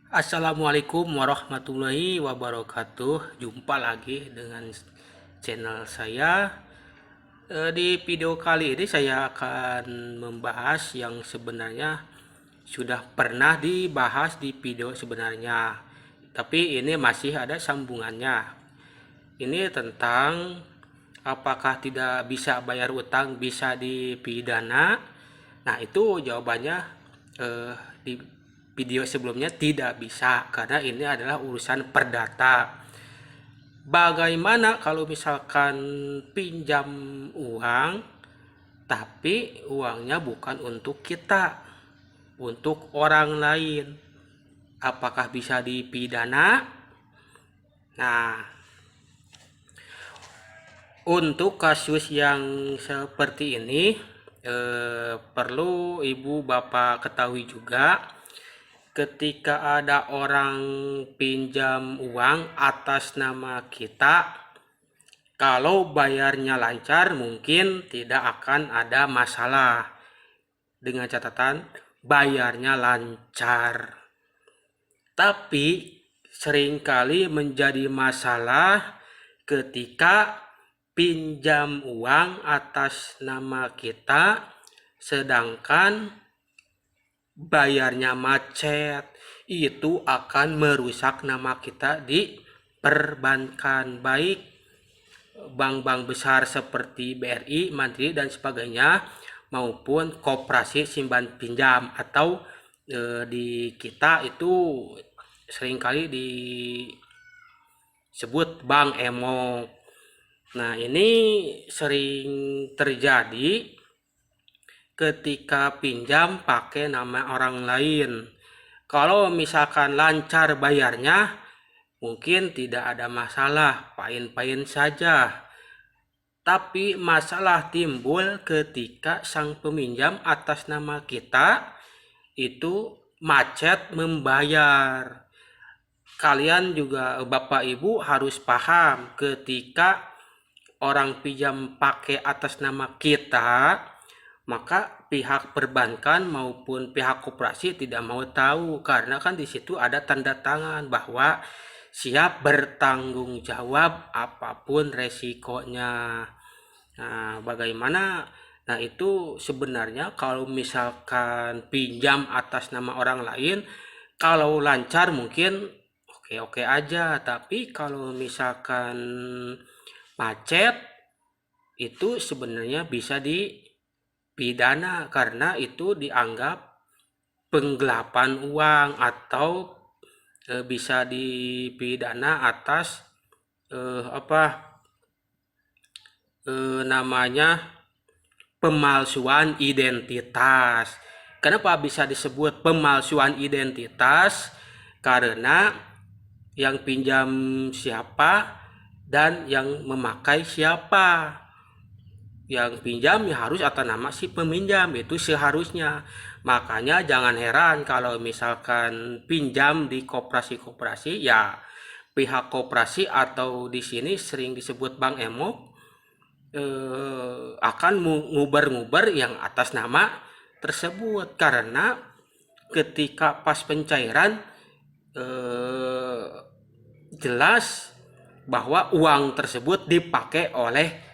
Assalamualaikum warahmatullahi wabarakatuh. Jumpa lagi dengan channel saya. Di video kali ini saya akan membahas yang sebenarnya sudah pernah dibahas di video sebelumnya, tapi ini masih ada sambungannya. Ini tentang apakah tidak bisa bayar utang bisa dipidana. Nah, itu jawabannya di video sebelumnya tidak bisa, karena ini adalah urusan perdata. Bagaimana kalau misalkan pinjam uang tapi uangnya bukan untuk kita, untuk orang lain? Apakah bisa dipidana? Nah, untuk kasus yang seperti ini perlu ibu bapak ketahui juga, ketika ada orang pinjam uang atas nama kita, kalau bayarnya lancar mungkin tidak akan ada masalah, dengan catatan bayarnya lancar. Tapi seringkali menjadi masalah ketika pinjam uang atas nama kita sedangkan bayarnya macet. Itu akan merusak nama kita di perbankan, baik bank-bank besar seperti BRI, Mandiri dan sebagainya, maupun koperasi simpan pinjam, atau di kita itu seringkali disebut bank emok. Nah, ini sering terjadi ketika pinjam pakai nama orang lain. Kalau misalkan lancar bayarnya, mungkin tidak ada masalah, pain-pain saja. Tapi masalah timbul ketika sang peminjam atas nama kita itu macet membayar. Kalian juga Bapak Ibu harus paham, ketika orang pinjam pakai atas nama kita, maka pihak perbankan maupun pihak koperasi tidak mau tahu, karena kan di situ ada tanda tangan bahwa siap bertanggung jawab apapun resikonya. Nah, bagaimana? Nah, itu sebenarnya kalau misalkan pinjam atas nama orang lain, kalau lancar mungkin oke-oke aja, tapi kalau misalkan macet, itu sebenarnya bisa dipidana, karena itu dianggap penggelapan uang, atau bisa dipidana atas apa namanya pemalsuan identitas. Kenapa bisa disebut pemalsuan identitas? Karena yang pinjam siapa dan yang memakai siapa. Yang pinjam ya harus atas nama si peminjam, itu seharusnya. Makanya jangan heran kalau misalkan pinjam di koperasi-koperasi, ya pihak koperasi atau di sini sering disebut bank emok akan ngubar-ngubar yang atas nama tersebut, karena ketika pas pencairan jelas bahwa uang tersebut dipakai oleh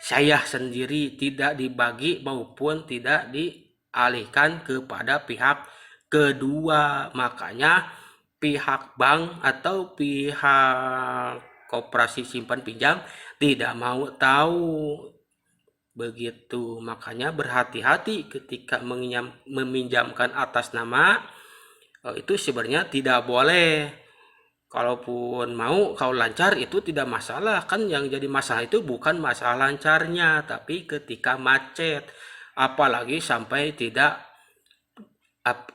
saya sendiri, tidak dibagi maupun tidak dialihkan kepada pihak kedua. Makanya pihak bank atau pihak koperasi simpan pinjam tidak mau tahu begitu. Makanya berhati-hati ketika meminjamkan atas nama. Itu sebenarnya tidak boleh. Kalaupun mau, kalau lancar itu tidak masalah. Kan yang jadi masalah itu bukan masalah lancarnya, tapi ketika macet. Apalagi sampai tidak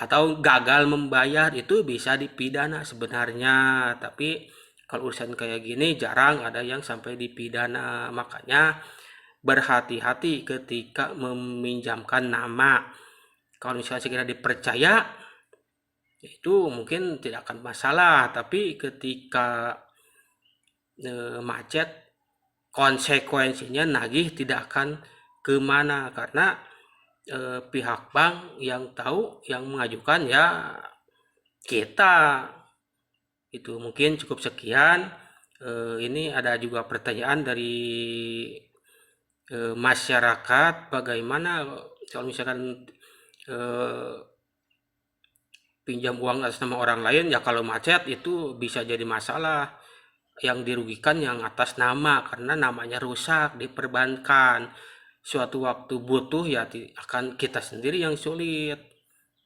atau gagal membayar, itu bisa dipidana sebenarnya. Tapi kalau urusan kayak gini jarang ada yang sampai dipidana. Makanya berhati-hati ketika meminjamkan nama. Kalau misalnya segera dipercaya, itu mungkin tidak akan masalah, tapi ketika macet, konsekuensinya nagih tidak akan kemana, karena pihak bank yang tahu, yang mengajukan ya kita. Itu mungkin cukup sekian. Ini ada juga pertanyaan dari masyarakat, bagaimana kalau misalkan eh, pinjam uang atas nama orang lain, ya kalau macet itu bisa jadi masalah. Yang dirugikan yang atas nama karena namanya rusak diperbankan. Suatu waktu butuh ya akan kita sendiri yang sulit.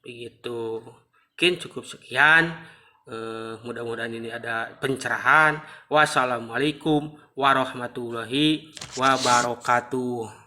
Begitu. Mungkin cukup sekian. Mudah-mudahan ini ada pencerahan. Wassalamualaikum warahmatullahi wabarakatuh.